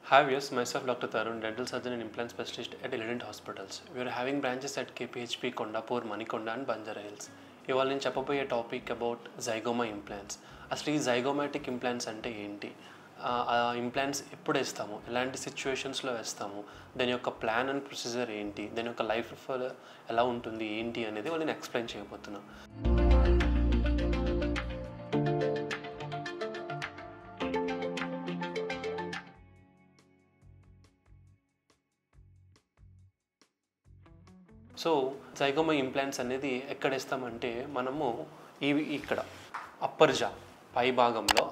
Hi, yes, myself Dr. Tarun, dental surgeon and implant specialist at Elident Hospitals. We are having branches at KPHP, Kondapur, Manikonda and Banjara Hills. ఇవాళ నేను చెప్పబోయే topic about zygoma implants. అసలు ఈ zygomatic implants అంటే ఏంటి, ఆ implants ఎప్పుడు వేస్తాము, ఎలాంటి సిచ్యువేషన్స్లో వేస్తాము, దాని యొక్క ప్లాన్ అండ్ ప్రొసీజర్ ఏంటి, దాని యొక్క లైఫ్ ఎలా ఉంటుంది ఏంటి అనేది వాళ్ళు నేను ఎక్స్ప్లెయిన్ చేయబోతున్నాను. సో జైగోమా ఇంప్లాంట్స్ అనేది ఎక్కడ వేస్తామంటే మనము ఇక్కడ అప్పర్ జా పై భాగంలో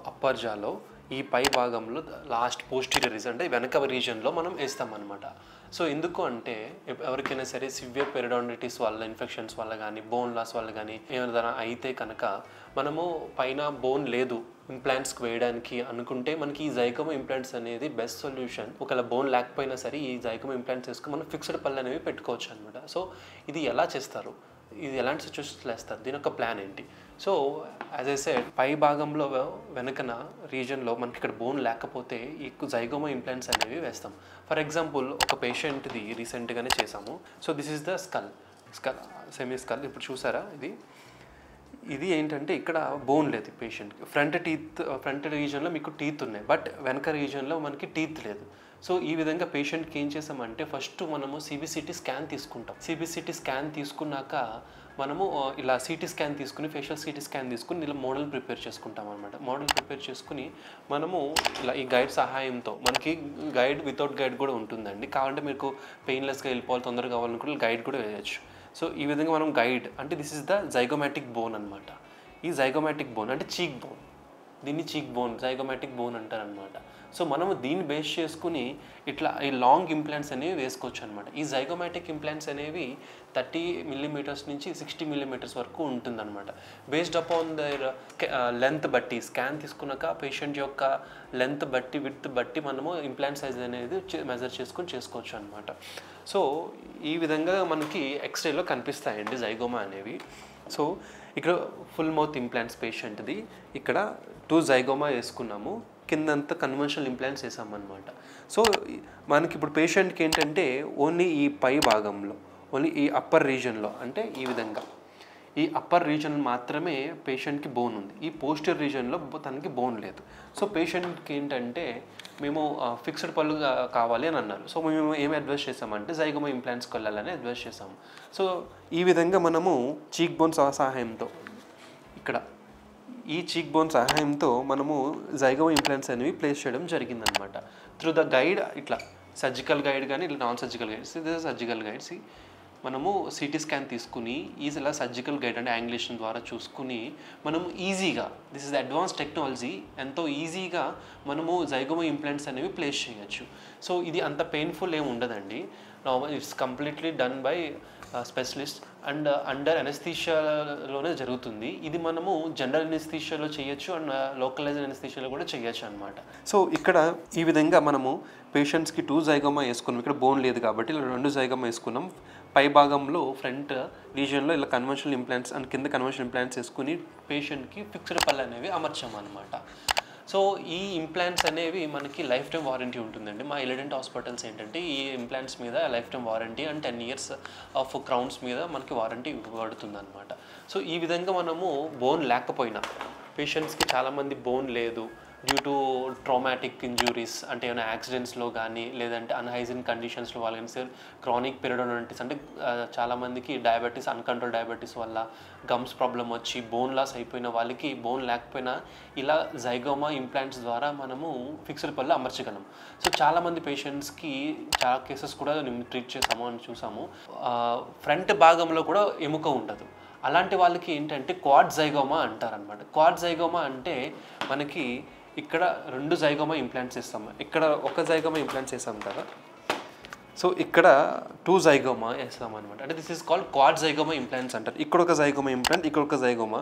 ఈ పై భాగంలో లాస్ట్ పోస్టీరియర్ రీజన్ అంటే వెనక రీజన్లో మనం వేస్తామన్నమాట. సో ఎందుకు అంటే ఎవరికైనా సరే సివియర్ పెరిడాండిటిస్ వల్ల, ఇన్ఫెక్షన్స్ వల్ల కానీ, బోన్ లాస్ వల్ల కానీ ఏమైనా అయితే కనుక మనము పైన బోన్ లేదు ఇంప్లాంట్స్కి వేయడానికి అనుకుంటే మనకి ఈ జైగోమా ఇంప్లాంట్స్ అనేది బెస్ట్ సొల్యూషన్. ఒకవేళ బోన్ లేకపోయినా సరే ఈ జైగోమా ఇంప్లాంట్స్ వేసుకుని మనం ఫిక్స్డ్ పళ్ళు అనేవి పెట్టుకోవచ్చు అనమాట. సో ఇది ఎలా చేస్తారు, ఇది ఎలాంటి సిచ్యువేషన్స్లో వేస్తారు, దీని యొక్క ప్లాన్ ఏంటి? సో యాజ్ ఐ సెడ్, పై భాగంలో వెనకన రీజన్లో మనకి ఇక్కడ బోన్ లేకపోతే ఈ జైగోమా ఇంప్లాంట్స్ అనేవి వేస్తాం. ఫర్ ఎగ్జాంపుల్ ఒక పేషెంట్ది రీసెంట్గానే చేసాము. So this is the skull semi skull. ఇప్పుడు చూసారా, ఇది ఏంటంటే ఇక్కడ బోన్ లేదు పేషెంట్కి. ఫ్రంట్ రీజన్లో మీకు టీత్ ఉన్నాయి, బట్ వెనక రీజన్లో మనకి టీత్ లేదు. సో ఈ విధంగా పేషెంట్కి ఏం చేసామంటే ఫస్ట్ మనము సిబిసిటీ స్కాన్ తీసుకుంటాం. సిబిసిటీ స్కాన్ తీసుకున్నాక మనము ఇలా సిటీ స్కాన్ తీసుకుని, ఫేషియల్ సిటీ స్కాన్ తీసుకుని ఇలా మోడల్ ప్రిపేర్ చేసుకుంటాం అనమాట. మోడల్ ప్రిపేర్ చేసుకుని మనము ఇలా ఈ గైడ్ సహాయంతో, మనకి గైడ్ వితౌట్ గైడ్ కూడా ఉంటుందండి. కావాలంటే మీకు పెయిన్లెస్గా వెళ్ళిపోవాలి, తొందరగా కావాలనుకుంటే గైడ్ కూడా వేయచ్చు. సో ఈ విధంగా మనం గైడ్ అంటే this is the zygomatic bone అనమాట. ఈ జైగోమాటిక్ బోన్ అంటే చీక్ బోన్, దీన్ని చీక్ బోన్, జైగోమాటిక్ బోన్ అంటారనమాట. సో మనము దీన్ని బేస్ చేసుకుని ఇట్లా ఈ లాంగ్ ఇంప్లాంట్స్ అనేవి వేసుకోవచ్చు అనమాట. ఈ జైగోమాటిక్ ఇంప్లాంట్స్ అనేవి 30 మిల్లీమీటర్స్ నుంచి 60 మిల్లీమీటర్స్ వరకు ఉంటుందన్నమాట. బేస్డ్ అపాన్ దర్ లెంత్ బట్టి, స్కాన్ తీసుకున్నాక పేషెంట్ యొక్క లెంత్ బట్టి, విడ్త్ బట్టి మనము ఇంప్లాంట్ సైజ్ అనేది మెజర్ చేసుకొని చేసుకోవచ్చు అనమాట. సో ఈ విధంగా మనకి ఎక్స్రేలో కనిపిస్తాయండి జైగోమా అనేవి. సో ఇక్కడ ఫుల్ మౌత్ ఇంప్లాంట్స్ పేషెంట్ది, ఇక్కడ 2 జైగోమా వేసుకున్నాము, కిందంతా కన్వెన్షనల్ ఇంప్లాంట్స్ వేసామన్నమాట. సో మనకి ఇప్పుడు పేషెంట్కి ఏంటంటే ఓన్లీ ఈ పై భాగంలో, ఓన్లీ ఈ అప్పర్ రీజన్లో, అంటే ఈ విధంగా ఈ అప్పర్ రీజన్ మాత్రమే పేషెంట్కి బోన్ ఉంది. ఈ పోస్టర్ రీజన్లో తనకి బోన్ లేదు. సో పేషెంట్కి ఏంటంటే మేము ఫిక్స్డ్ పళ్ళు కావాలి అని అన్నారు. సో మేము ఏమి అడ్వైస్ చేసామంటే జైగోమా ఇంప్లాంట్స్కి వెళ్ళాలని అడ్వైస్ చేసాము. సో ఈ విధంగా మనము చీక్ బోన్ సహాయంతో, ఇక్కడ ఈ చీక్ బోన్ సహాయంతో మనము జైగోమా ఇంప్లాంట్స్ అనేవి ప్లేస్ చేయడం జరిగిందనమాట. త్రూ ద గైడ్, ఇట్లా సర్జికల్ గైడ్ కానీ ఇట్లా నాన్ సర్జికల్ గైడ్స్. ఇది సర్జికల్ గైడ్స్. మనము సిటీ స్కాన్ తీసుకుని ఇలా సర్జికల్ గైడ్ అంటే యాంగ్లేషన్ ద్వారా చూసుకుని మనం ఈజీగా, దిస్ ఇస్ అడ్వాన్స్ టెక్నాలజీ, ఎంతో ఈజీగా మనము జైగోమా ఇంప్లాంట్స్ అనేవి ప్లేస్ చేయొచ్చు. సో ఇది అంత పెయిన్ఫుల్ ఏమి ఉండదండి. It's completely done by specialist and under అనెస్థీషియాలోనే జరుగుతుంది. ఇది మనము జనరల్ అనెస్థీషియాలో చేయొచ్చు అండ్ లోకలైజ్ అనెస్థీషియాలో కూడా చేయొచ్చు అనమాట. సో ఇక్కడ ఈ విధంగా మనము పేషెంట్స్కి 2 జైగోమా వేసుకున్నాం. ఇక్కడ బోన్ లేదు కాబట్టి ఇలా 2 జైగోమా వేసుకున్నాం. పై భాగంలో ఫ్రంట్ రీజియన్లో ఇలా కన్వెన్షనల్ ఇంప్లాంట్స్ అండ్ కింద కన్వెన్షనల్ ఇంప్లాంట్స్ వేసుకుని పేషెంట్కి ఫిక్స్డ్ పళ్ళు అనేవి అమర్చామన్నమాట. సో ఈ ఇంప్లాంట్స్ అనేవి మనకి లైఫ్ టైం వారంటీ ఉంటుందండి. మా ఎలిడెంట్ హాస్పిటల్స్ ఏంటంటే ఈ ఇంప్లాంట్స్ మీద life time warranty and 10 years of crowns మీద మనకి వారంటీ ఇవ్వబడుతుంది అనమాట. సో ఈ విధంగా మనము బోన్ లేకపోయినా, పేషెంట్స్కి చాలామంది బోన్ లేదు డ్యూ టు ట్రామాటిక్ ఇంజురీస్, అంటే ఏమైనా యాక్సిడెంట్స్లో కానీ లేదంటే అన్హైజీన్ కండిషన్స్లో వాళ్ళు కానీ సార్ క్రానిక్ పెరిడోనిటిస్ అంటే చాలామందికి డయాబెటీస్, అన్కంట్రోల్ డయాబెటీస్ వల్ల గమ్స్ ప్రాబ్లం వచ్చి బోన్ లాస్ అయిపోయిన వాళ్ళకి బోన్ లేకపోయినా ఇలా జైగోమా ఇంప్లాంట్స్ ద్వారా మనము ఫిక్స్డ్ పళ్ళు అమర్చగలం. సో చాలామంది పేషెంట్స్కి చాలా కేసెస్ కూడా మేము ట్రీట్ చేసాము అని చూసాము. ఫ్రంట్ భాగంలో కూడా ఎముక ఉండదు. అలాంటి వాళ్ళకి ఏంటంటే క్వాడ్ జైగోమా అంటారనమాట. క్వాడ్ జైగోమా అంటే మనకి ఇక్కడ 2 జైగోమా ఇంప్లాంట్స్ వేస్తాము. ఇక్కడ ఒక జైగోమా ఇంప్లాంట్స్ వేస్తాం కదా, సో ఇక్కడ 2 జైగోమా వేస్తాం అనమాట. అంటే this is called quad zygoma implants అంటారు. ఇక్కడ ఒక జైగోమా ఇంప్లాంట్, ఇక్కడ ఒక జైగోమా,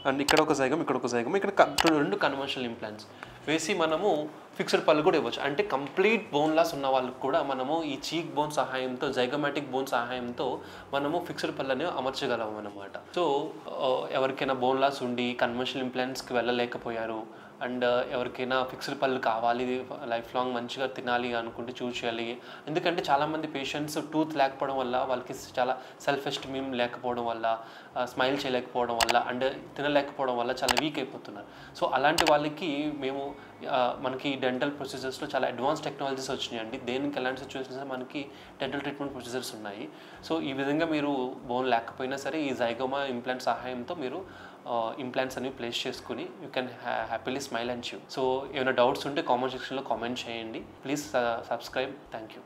అండ్ ఇక్కడ ఒక జైగోమా, ఇక్కడ ఒక జైగోమా, ఇక్కడ 2 కన్వెన్షనల్ ఇంప్లాంట్స్ వేసి మనము ఫిక్స్డ్ పళ్ళు కూడా ఇవ్వచ్చు. అంటే కంప్లీట్ బోన్ లాస్ ఉన్న వాళ్ళకి కూడా మనము ఈ చీక్ బోన్ సహాయంతో, జైగోమాటిక్ బోన్ సహాయంతో మనము ఫిక్స్డ్ పళ్ళని అమర్చగలం అనమాట. సో ఎవరికైనా బోన్ లాస్ ఉండి కన్వెన్షనల్ ఇంప్లాంట్స్కి వెళ్ళలేకపోయారు, అండ్ ఎవరికైనా ఫిక్స్డ్ పళ్ళు కావాలి, లైఫ్ లాంగ్ మంచిగా తినాలి అనుకుంటే చూస్ చేయాలి. ఎందుకంటే చాలామంది పేషెంట్స్ టూత్ లేకపోవడం వల్ల, వాళ్ళకి చాలా సెల్ఫ్ ఎస్టీమ్ లేకపోవడం వల్ల, స్మైల్ చేయలేకపోవడం వల్ల అండ్ తినలేకపోవడం వల్ల చాలా వీక్ అయిపోతున్నారు. సో అలాంటి వాళ్ళకి మేము మనకి డెంటల్ ప్రొసీజర్స్లో చాలా అడ్వాన్స్ టెక్నాలజీస్ వచ్చినాయండి. దేనికి ఎలాంటి సిచ్యువేషన్స్ మనకి డెంటల్ ట్రీట్మెంట్ ప్రొసీజర్స్ ఉన్నాయి. సో ఈ విధంగా మీరు బోన్ లేకపోయినా సరే ఈ జైగోమా ఇంప్లాంట్ సహాయంతో మీరు ఇంప్లాంట్స్ అనేవి ప్లేస్ చేసుకుని you can happily smile and chew. So ఏమైనా డౌట్స్ ఉంటే కామెంట్ సెక్షన్లో కామెంట్ చేయండి. Please subscribe. Thank you.